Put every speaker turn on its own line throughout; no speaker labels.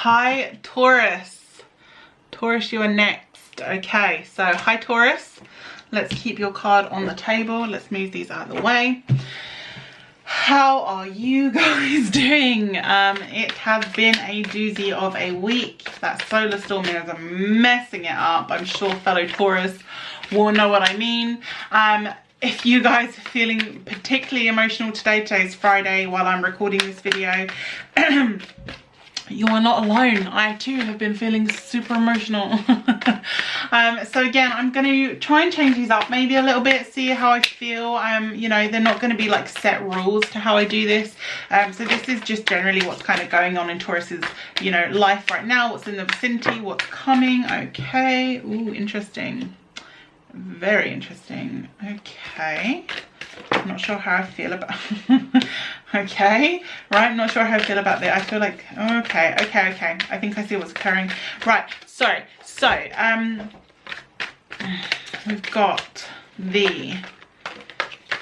Hi Taurus. Taurus, you are next. Okay, so hi Taurus. Let's keep your card on the table. Let's move these out of the way. How are you guys doing? It has been a doozy of a week. That solar storm is messing it up. I'm sure fellow Taurus will know what I mean. If you guys are feeling particularly emotional today's Friday while I'm recording this video, you are not alone. I too have been feeling super emotional. So again, I'm going to try and change these up maybe a little bit, see how I feel. You know, they're not going to be like set rules to how I do this. So this is just generally what's kind of going on in Taurus's, you know, life right now, what's in the vicinity, what's coming. Okay. Ooh, interesting. Very interesting. Okay. I'm not sure how I feel about okay, right, not sure how I feel about that. I feel like okay, I think I see what's occurring. Right, so we've got the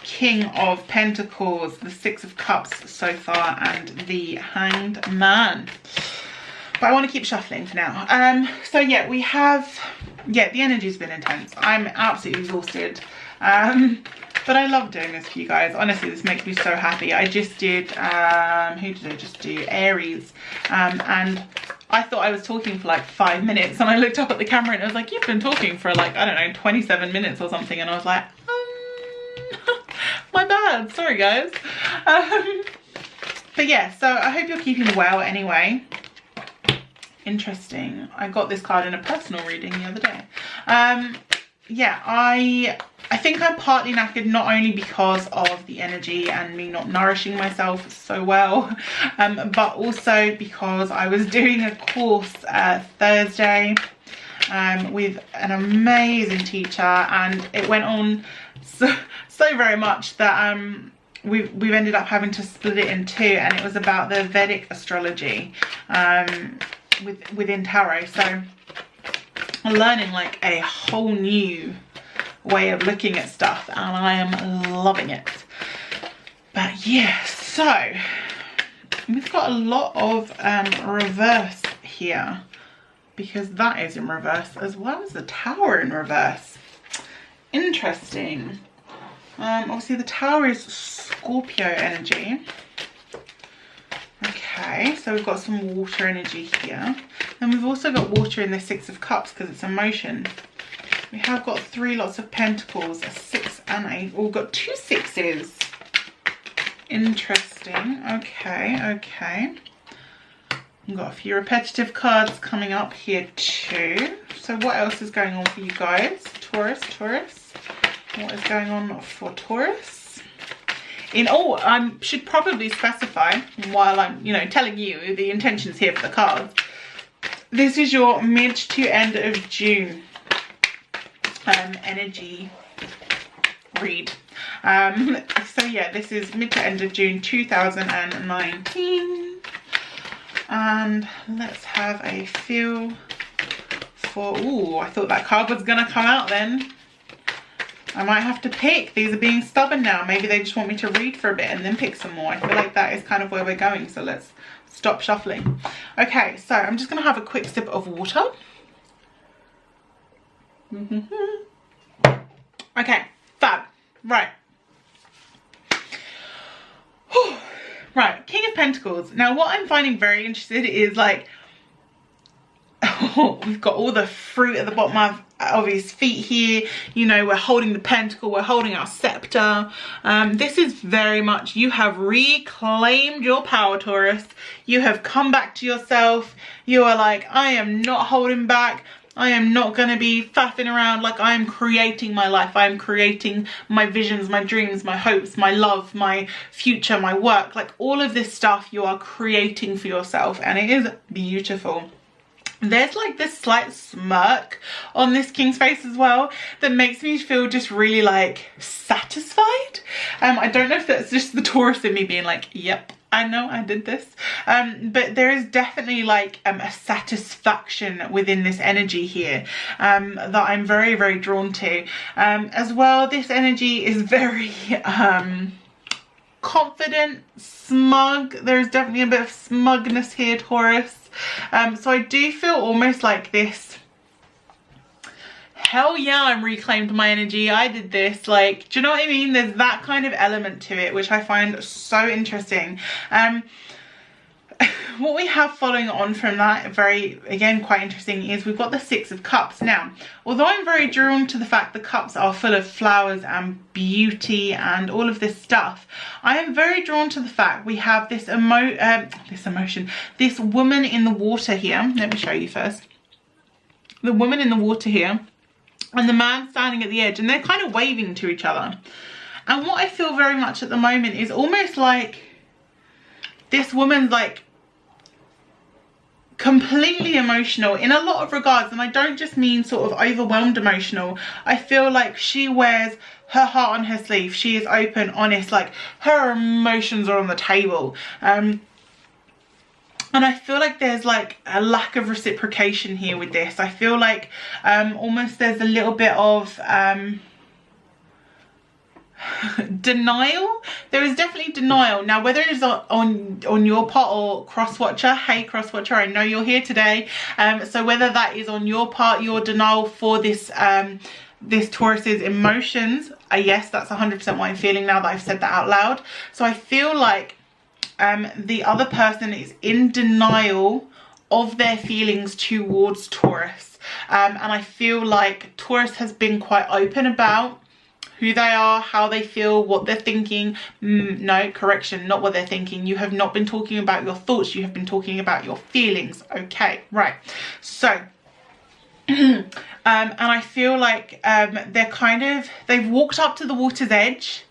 King of Pentacles, the Six of Cups so far, and the Hanged Man. But I want to keep shuffling for now. So yeah, we have, yeah, the energy's been intense. I'm absolutely exhausted. But I love doing this for you guys. Honestly, this makes me so happy. I just did, who did I just do? Aries. And I thought I was talking for like 5 minutes, and I looked up at the camera and I was like, you've been talking for like, I don't know, 27 minutes or something. And I was like, my bad, sorry guys. But yeah, so I hope you're keeping well anyway. Interesting. I got this card in a personal reading the other day. Yeah, I think I'm partly knackered, not only because of the energy and me not nourishing myself so well, but also because I was doing a course Thursday with an amazing teacher, and it went on so very much that we've ended up having to split it in two, and it was about the Vedic astrology within tarot. So I'm learning like a whole new way of looking at stuff, and I am loving it. But yeah, so we've got a lot of reverse here, because that is in reverse, as well as the Tower in reverse. Interesting. Obviously the Tower is Scorpio energy. Okay, so we've got some water energy here, and we've also got water in the Six of Cups because it's emotion. We have got 3 lots of pentacles, a 6 and a, we've got 2 sixes. Interesting. Okay. We've got a few repetitive cards coming up here too. So what else is going on for you guys? Taurus. What is going on for Taurus? I should probably specify, while I'm, you know, telling you the intentions here for the cards, this is your mid to end of June energy read. So yeah, this is mid to end of June 2019, and let's have a feel for, ooh, I thought that card was gonna come out then. I might have to pick. These are being stubborn now. Maybe they just want me to read for a bit and then pick some more. I feel like that is kind of where we're going, so let's stop shuffling. Okay, so I'm just going to have a quick sip of water. Okay, fab. Right. Whew. Right, King of Pentacles. Now what I'm finding very interesting is like, we've got all the fruit at the bottom of his feet here. You know, we're holding the pentacle, we're holding our scepter. This is very much, you have reclaimed your power, Taurus. You have come back to yourself. You are like, I am not holding back. I am not going to be faffing around. Like, I am creating my life. I am creating my visions, my dreams, my hopes, my love, my future, my work. Like, all of this stuff you are creating for yourself, and it is beautiful. There's like this slight smirk on this king's face as well that makes me feel just really like satisfied. I don't know if that's just the Taurus in me being like, yep, I know I did this. But there is definitely like a satisfaction within this energy here that I'm very, very drawn to. As well, this energy is very confident, smug. There's definitely a bit of smugness here, Taurus. So I do feel almost like this, hell yeah, I'm reclaimed my energy, I did this, like, do you know what I mean? There's that kind of element to it, which I find so interesting. What we have following on from that, very, again, quite interesting, is we've got the Six of Cups. Now, although I'm very drawn to the fact the cups are full of flowers and beauty and all of this stuff, I am very drawn to the fact we have this this woman in the water here. Let me show you first. The woman in the water here and the man standing at the edge, and they're kind of waving to each other. And what I feel very much at the moment is almost like this woman's like completely emotional in a lot of regards, and I don't just mean sort of overwhelmed emotional. I feel like she wears her heart on her sleeve. She is open, honest, like her emotions are on the table. And I feel like there's like a lack of reciprocation here with this. I feel like almost there's a little bit of denial. There is definitely denial. Now, whether it is on your part or cross-watcher, hey cross-watcher, I know you're here today, so whether that is on your part, your denial for this this Taurus's emotions, yes, that's 100% what I'm feeling now that I've said that out loud. So I feel like the other person is in denial of their feelings towards Taurus, and I feel like Taurus has been quite open about who they are, how they feel, what they're thinking. No, correction, not what they're thinking. You have not been talking about your thoughts, you have been talking about your feelings. Okay, right. So, and I feel like they've walked up to the water's edge,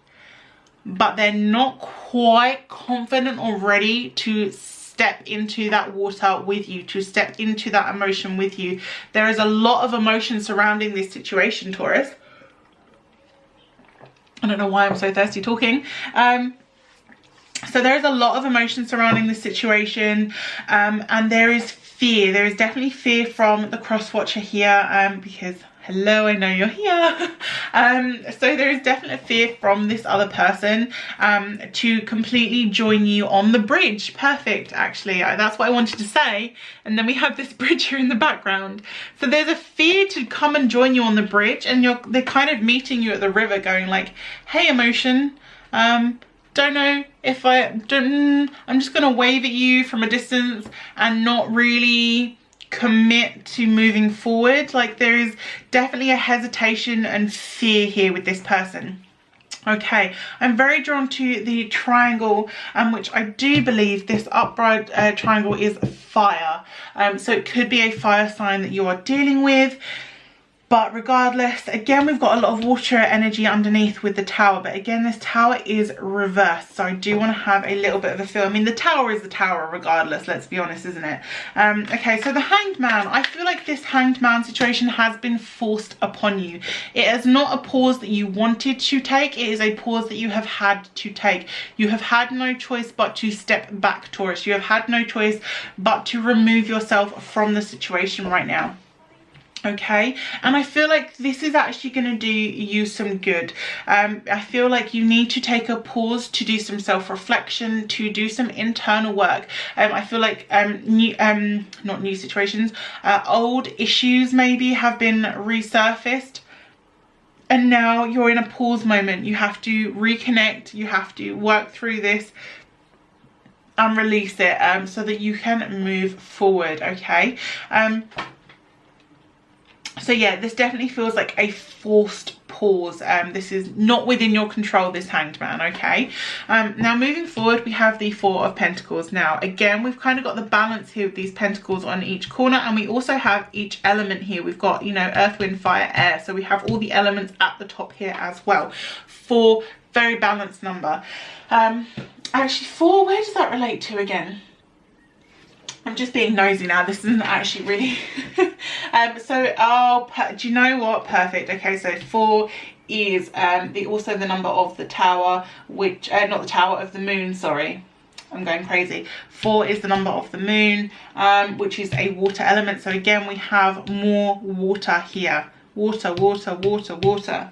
but they're not quite confident or ready to step into that water with you, to step into that emotion with you. There is a lot of emotion surrounding this situation, Taurus. I don't know why I'm so thirsty talking. So there is a lot of emotion surrounding this situation, and there is fear. There is definitely fear from the cross-watcher here, because hello, I know you're here. So there is definitely fear from this other person to completely join you on the bridge. Perfect, actually, that's what I wanted to say. And then we have this bridge here in the background. So there's a fear to come and join you on the bridge, and they're kind of meeting you at the river going like, hey emotion, don't know if I'm just gonna wave at you from a distance and not really commit to moving forward. Like, there is definitely a hesitation and fear here with this person. Okay, I'm very drawn to the triangle, which I do believe this upright triangle is fire. So it could be a fire sign that you are dealing with. But regardless, again, we've got a lot of water energy underneath with the tower. But again, this tower is reversed. So I do want to have a little bit of a feel. I mean, the tower is the tower regardless, let's be honest, isn't it? Okay, so the Hanged Man. I feel like this Hanged Man situation has been forced upon you. It is not a pause that you wanted to take. It is a pause that you have had to take. You have had no choice but to step back, Taurus. You have had no choice but to remove yourself from the situation right now. Okay, and I feel like this is actually going to do you some good. I feel like you need to take a pause to do some self-reflection, to do some internal work. I feel like not new situations, old issues maybe have been resurfaced, and now you're in a pause moment. You have to reconnect, you have to work through this and release it, so that you can move forward. Okay, so yeah, this definitely feels like a forced pause. This is not within your control, this Hanged Man. Okay, now moving forward, we have the Four of Pentacles. Now again, we've kind of got the balance here with these pentacles on each corner, and we also have each element here. We've got, you know, earth, wind, fire, air, so we have all the elements at the top here as well. 4, very balanced number. Actually 4, where does that relate to again? I'm just being nosy now. This isn't actually really do you know what? Perfect. Okay, so 4 is also the number of the tower, which not the tower, of the moon, sorry, I'm going crazy. 4 is the number of the moon, which is a water element. So again, we have more water here. Water, water, water, water.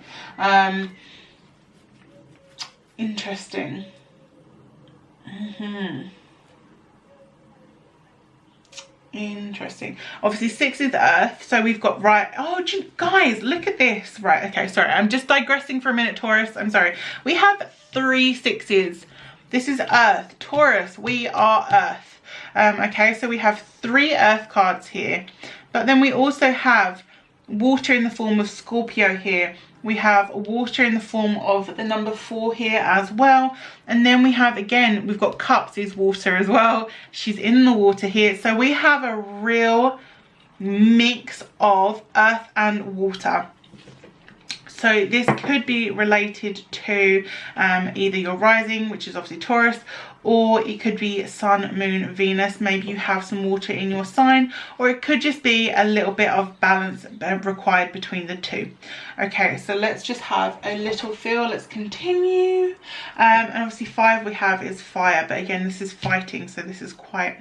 Interesting. Interesting. Obviously 6 is earth, so we've got, right, oh guys, look at this. Right, okay, sorry, I'm just digressing for a minute, Taurus, I'm sorry. We have 3 6s. This is earth. Taurus, we are earth. Okay, so we have 3 earth cards here, but then we also have water in the form of Scorpio here. We have water in the form of the number 4 here as well. And then we have, again, we've got cups is water as well. She's in the water here. So we have a real mix of earth and water. So this could be related to either your rising, which is obviously Taurus, or it could be Sun, Moon, Venus. Maybe you have some water in your sign, or it could just be a little bit of balance required between the two. Okay, so let's just have a little feel. Let's continue. And obviously 5 we have is fire, but again, this is fighting, so this is quite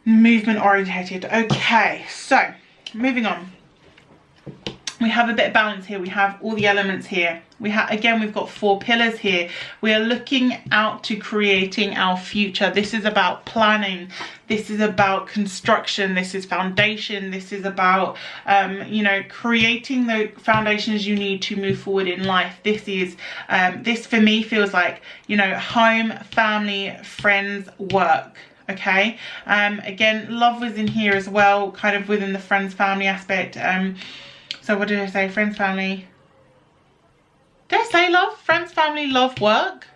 movement orientated. Okay, so moving on. We have a bit of balance here. We have all the elements here. We have, again, we've got 4 pillars here. We are looking out to creating our future. This is about planning. This is about construction. This is foundation. This is about, you know, creating the foundations you need to move forward in life. This is, this for me feels like, you know, home, family, friends, work. Okay, again, love was in here as well, kind of within the friends, family aspect. So what did I say? Friends, family. Did I say love? Friends, family, love, work?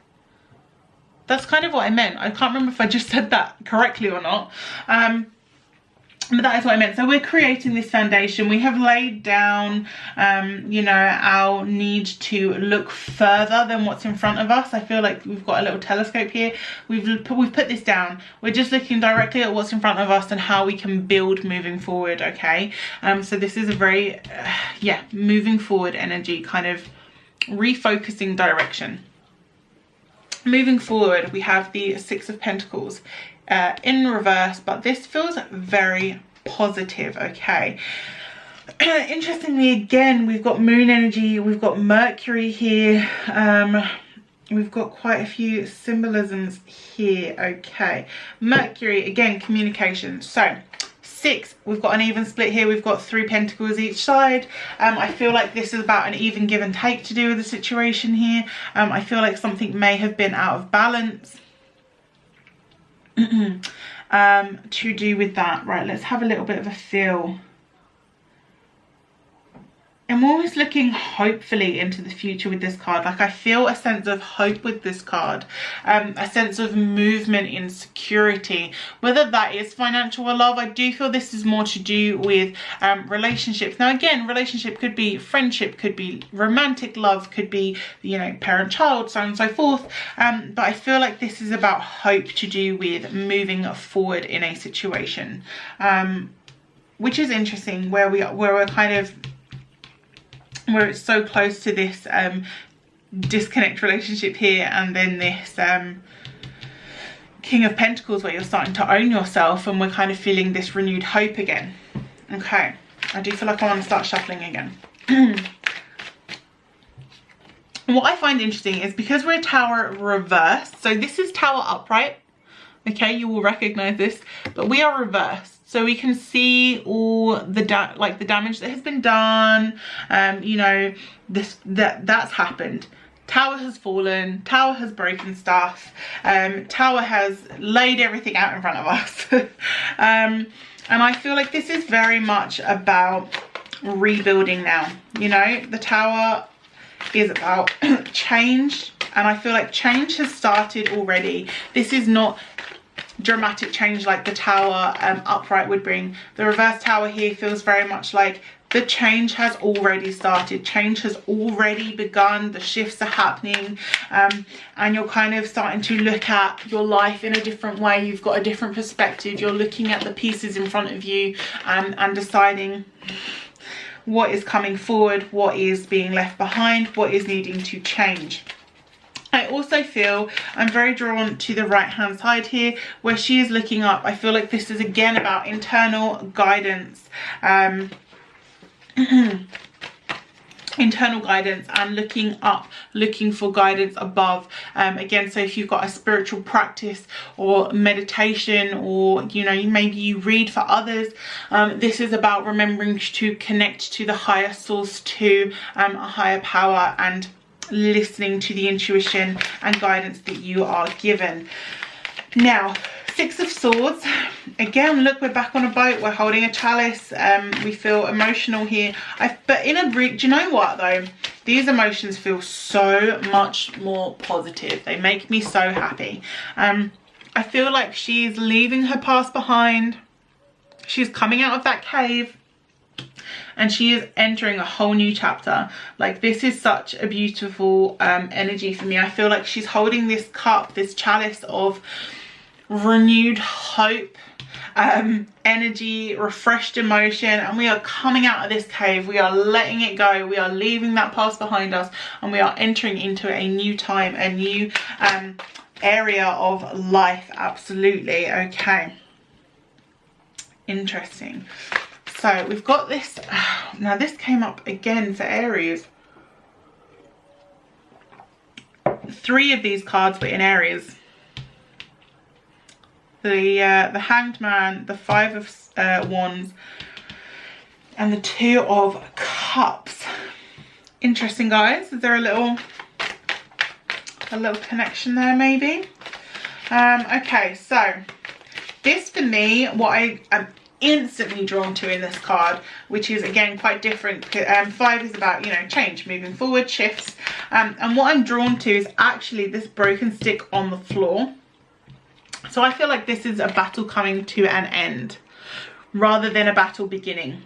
That's kind of what I meant. I can't remember if I just said that correctly or not. But that is what I meant. So we're creating this foundation. We have laid down, you know, our need to look further than what's in front of us. I feel like we've got a little telescope here. We've put this down. We're just looking directly at what's in front of us and how we can build moving forward. Okay. So this is a very, yeah, moving forward energy, kind of refocusing direction. Moving forward, we have the 6 of Pentacles. In reverse, but this feels very positive. Okay. Interestingly, again, we've got moon energy, we've got Mercury here, we've got quite a few symbolisms here. Okay, Mercury, again, communication. So 6, we've got an even split here. We've got 3 pentacles each side. I feel like this is about an even give and take to do with the situation here. I feel like something may have been out of balance. To do with that. Right, let's have a little bit of a feel. I'm always looking hopefully into the future with this card. Like, I feel a sense of hope with this card, a sense of movement in security, whether that is financial or love. I do feel this is more to do with relationships. Now again, relationship could be friendship, could be romantic love, could be, you know, parent child, so on and so forth, but I feel like this is about hope, to do with moving forward in a situation, which is interesting, where we're kind of, where it's so close to this disconnect relationship here, and then this King of Pentacles, where you're starting to own yourself, and we're kind of feeling this renewed hope again. Okay, I do feel like I want to start shuffling again. What I find interesting is, because we're Tower reversed, so this is Tower upright, okay, you will recognize this, but we are reversed. So we can see all the the damage that has been done. You know, that's happened. Tower has fallen. Tower has broken stuff. Tower has laid everything out in front of us. And I feel like this is very much about rebuilding now. You know, the Tower is about change, and I feel like change has started already. This is not dramatic change like the Tower upright would bring. The reverse Tower here feels very much like the change has already started. Change has already begun. The shifts are happening, and you're kind of starting to look at your life in a different way. You've got a different perspective. You're looking at the pieces in front of you, and deciding what is coming forward, what is being left behind, what is needing to change. I also feel I'm very drawn to the right hand side here, where she is looking up. I feel like this is again about internal guidance. internal guidance and looking up, looking for guidance above. Again, so if you've got a spiritual practice or meditation, or you know, maybe you read for others, this is about remembering to connect to the higher source, to a higher power, and listening to the intuition and guidance that you are given. Now, Six of Swords, again, look, we're back on a boat, we're holding a chalice, we feel emotional here. But in a do you know what though, these emotions feel so much more positive. They make me so happy. I feel like she's leaving her past behind, she's coming out of that cave, and she is entering a whole new chapter. Like, this is such a beautiful energy for me. I feel like she's holding this cup, this chalice of renewed hope, energy, refreshed emotion, and we are coming out of this cave, we are letting it go, we are leaving that past behind us, and we are entering into a new time, a new area of life. Absolutely. Okay, interesting. So we've got this, now this came up again for Aries. 3 of these cards were in Aries. The Hanged Man, the 5 of Wands, and the 2 of Cups. Interesting, guys. Is there a little connection there, maybe? Okay, so this for me, what I am instantly drawn to in this card, which is again quite different. 5 is about, you know, change, moving forward, shifts, and what I'm drawn to is actually this broken stick on the floor. So I feel like this is a battle coming to an end rather than a battle beginning.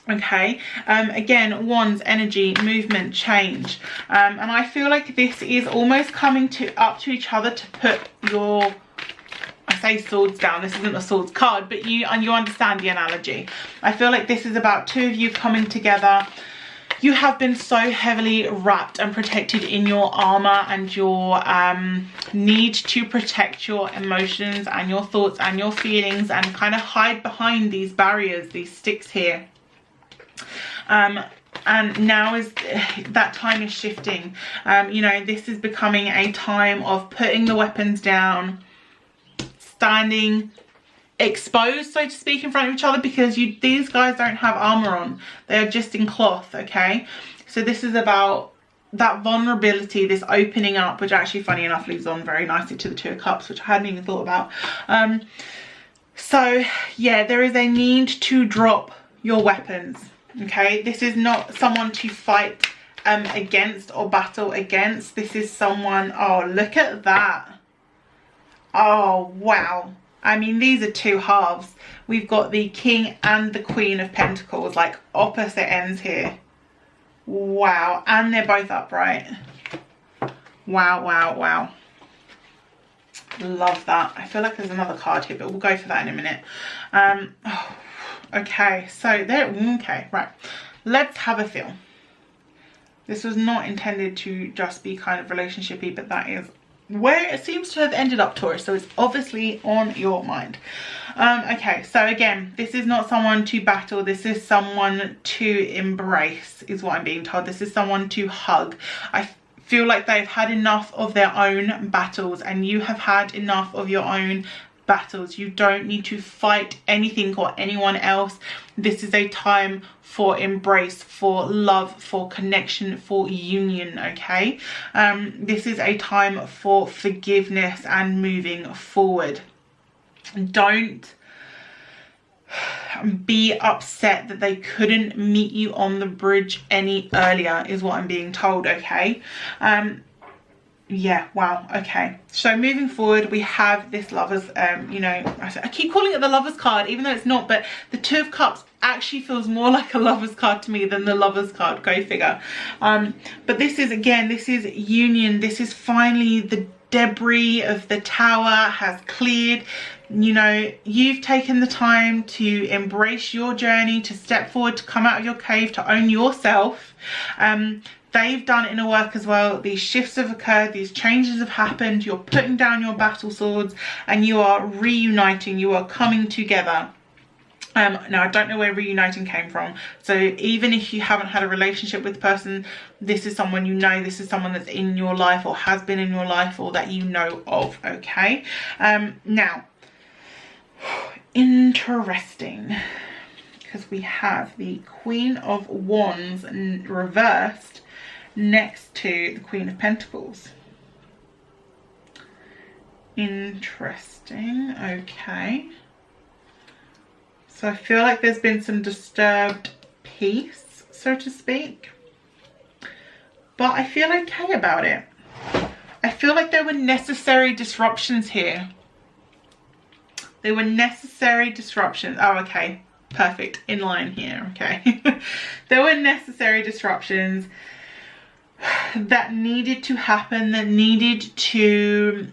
Okay, again, Wands, energy, movement, change, and I feel like this is almost coming up to each other to put your, I say swords down, this isn't a swords card, but you understand the analogy. I feel like this is about 2 of you coming together. You have been so heavily wrapped and protected in your armor and your need to protect your emotions and your thoughts and your feelings, and kind of hide behind these barriers, these sticks here. And now is that time is shifting. You know, this is becoming a time of putting the weapons down, standing exposed, so to speak, in front of each other, because these guys don't have armor on, they are just in cloth. Okay, so this is about that vulnerability, this opening up, which actually, funny enough, leads on very nicely to the 2 of Cups, which I hadn't even thought about. So yeah, there is a need to drop your weapons. Okay, this is not someone to fight against or battle against. This is someone, oh, look at that. Oh wow, I mean, these are 2 halves. We've got the King and the Queen of Pentacles, like opposite ends here. Wow, and they're both upright. Wow, wow, wow. Love that. I feel like there's another card here, but we'll go for that in a minute. Oh, okay, so there, okay, right. Let's have a feel. This was not intended to just be kind of relationship-y, but that is where it seems to have ended up, Taurus, so it's obviously on your mind. Okay, so again, this is not someone to battle, this is someone to embrace, is what I'm being told. This is someone to hug. I feel like they've had enough of their own battles, and you have had enough of your own battles. You don't need to fight anything or anyone else. This is a time for embrace, for love, for connection, for union. Okay, this is a time for forgiveness and moving forward. Don't be upset that they couldn't meet you on the bridge any earlier, is what I'm being told. Okay, yeah, wow. Okay, so moving forward, we have this lovers, you know, I keep calling it the lovers card, even though it's not, but the 2 of Cups actually feels more like a lovers card to me than the lovers card, go figure. But this is, again, this is union. This is finally the debris of the tower has cleared. You know, you've taken the time to embrace your journey, to step forward, to come out of your cave, to own yourself. They've done inner work as well. These shifts have occurred, these changes have happened. You're putting down your battle swords and you are reuniting, you are coming together. Now I don't know where reuniting came from, so even if you haven't had a relationship with the person, this is someone you know, this is someone that's in your life or has been in your life or that you know of. Okay, now interesting, because we have the Queen of Wands reversed next to the Queen of Pentacles. Interesting. Okay, so I feel like there's been some disturbed peace, so to speak, but I feel okay about it. I feel like there were necessary disruptions here. There were necessary disruptions. Oh, okay, perfect, in line here. Okay. There were necessary disruptions that needed to happen, that needed to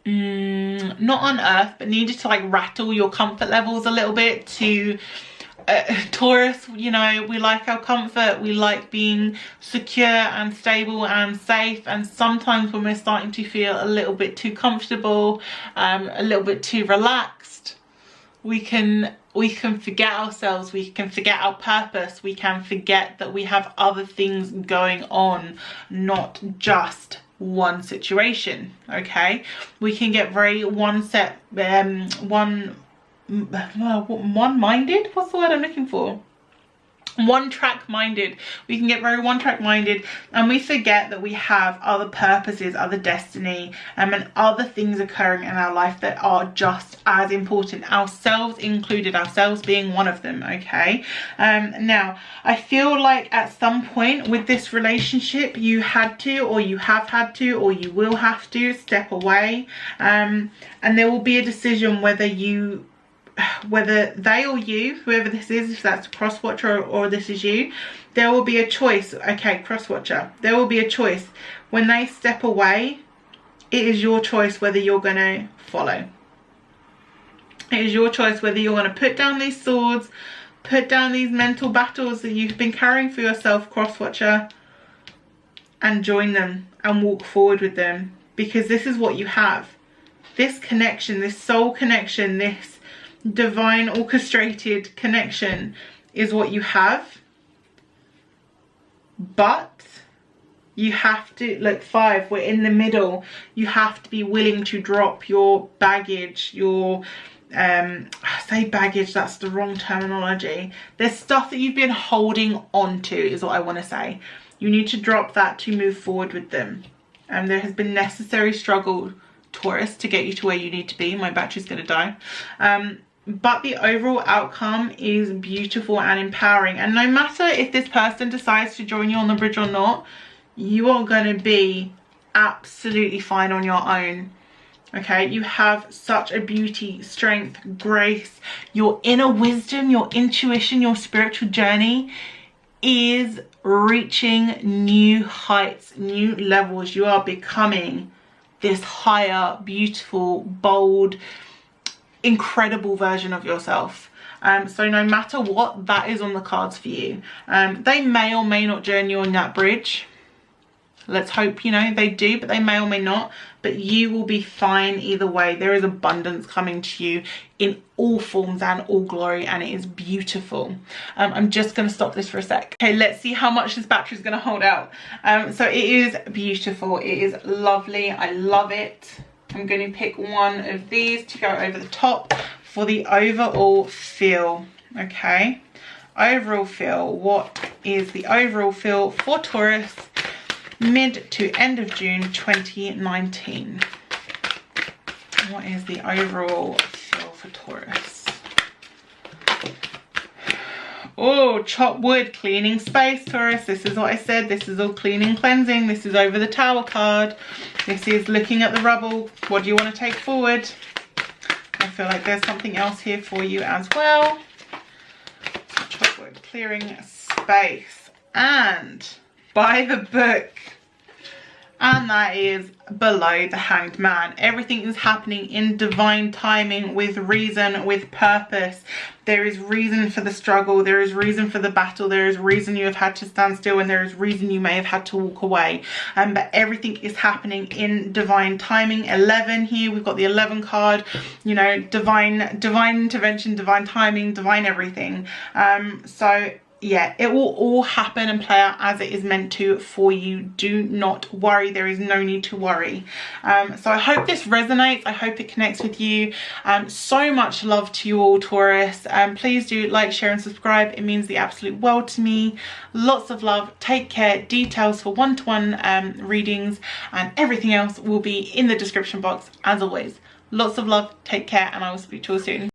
not unearth, but needed to like rattle your comfort levels a little bit. To Taurus, you know, we like our comfort, we like being secure and stable and safe, and sometimes when we're starting to feel a little bit too comfortable, a little bit too relaxed, we can forget ourselves, we can forget our purpose, we can forget that we have other things going on, not just one situation. Okay, we can get very one-minded, what's the word I'm looking for? One-track minded. We can get very one-track minded, and we forget that we have other purposes, other destiny, and other things occurring in our life that are just as important, ourselves included, ourselves being one of them. Okay, now I feel like at some point with this relationship you had to, or you have had to, or you will have to step away, and there will be a decision whether they or you, whoever this is, if that's a cross watcher or this is you, there will be a choice. Okay, cross watcher, there will be a choice. When they step away, it is your choice whether you're going to follow. It is your choice whether you're going to put down these swords, put down these mental battles that you've been carrying for yourself, cross watcher, and join them and walk forward with them, because this is what you have. This connection, this soul connection, this divine orchestrated connection is what you have. But you have to, like 5, we're in the middle, you have to be willing to drop your baggage, your I say baggage, that's the wrong terminology. There's stuff that you've been holding on to, is what I want to say. You need to drop that to move forward with them. And there has been necessary struggle, Taurus, to get you to where you need to be. My battery's going to die. But the overall outcome is beautiful and empowering, and no matter if this person decides to join you on the bridge or not, you are going to be absolutely fine on your own. Okay, you have such a beauty, strength, grace, your inner wisdom, your intuition, your spiritual journey is reaching new heights, new levels. You are becoming this higher, beautiful, bold, incredible version of yourself. So no matter what, that is on the cards for you. They may or may not join you on that bridge. Let's hope, you know, they do, but they may or may not. But you will be fine either way. There is abundance coming to you in all forms and all glory, and it is beautiful. I'm just going to stop this for a sec. Okay, let's see how much this battery is going to hold out. So it is beautiful. It is lovely. I love it. I'm going to pick one of these to go over the top for the overall feel. Okay, overall feel. What is the overall feel for Taurus mid to end of June 2019? What is the overall feel for Taurus? Oh, chop wood, cleaning space, Taurus. This is what I said. This is all cleaning, cleansing. This is over the Tower card. This is looking at the rubble. What do you want to take forward? I feel like there's something else here for you as well. So chop wood, clearing space. And by the book. and that is below the Hanged Man. Everything is happening in divine timing, with reason, with purpose. There is reason for the struggle, there is reason for the battle, there is reason you have had to stand still, and there is reason you may have had to walk away. But everything is happening in divine timing. 11 here, we've got the 11 card, you know, divine intervention, divine timing, divine everything. So yeah, it will all happen and play out as it is meant to for you. Do not worry, there is no need to worry. So I hope this resonates, I hope it connects with you. So much love to you all, Taurus. Please do like, share and subscribe, it means the absolute world to me. Lots of love, take care. Details for one-to-one readings and everything else will be in the description box as always. Lots of love, take care, and I will speak to you all soon.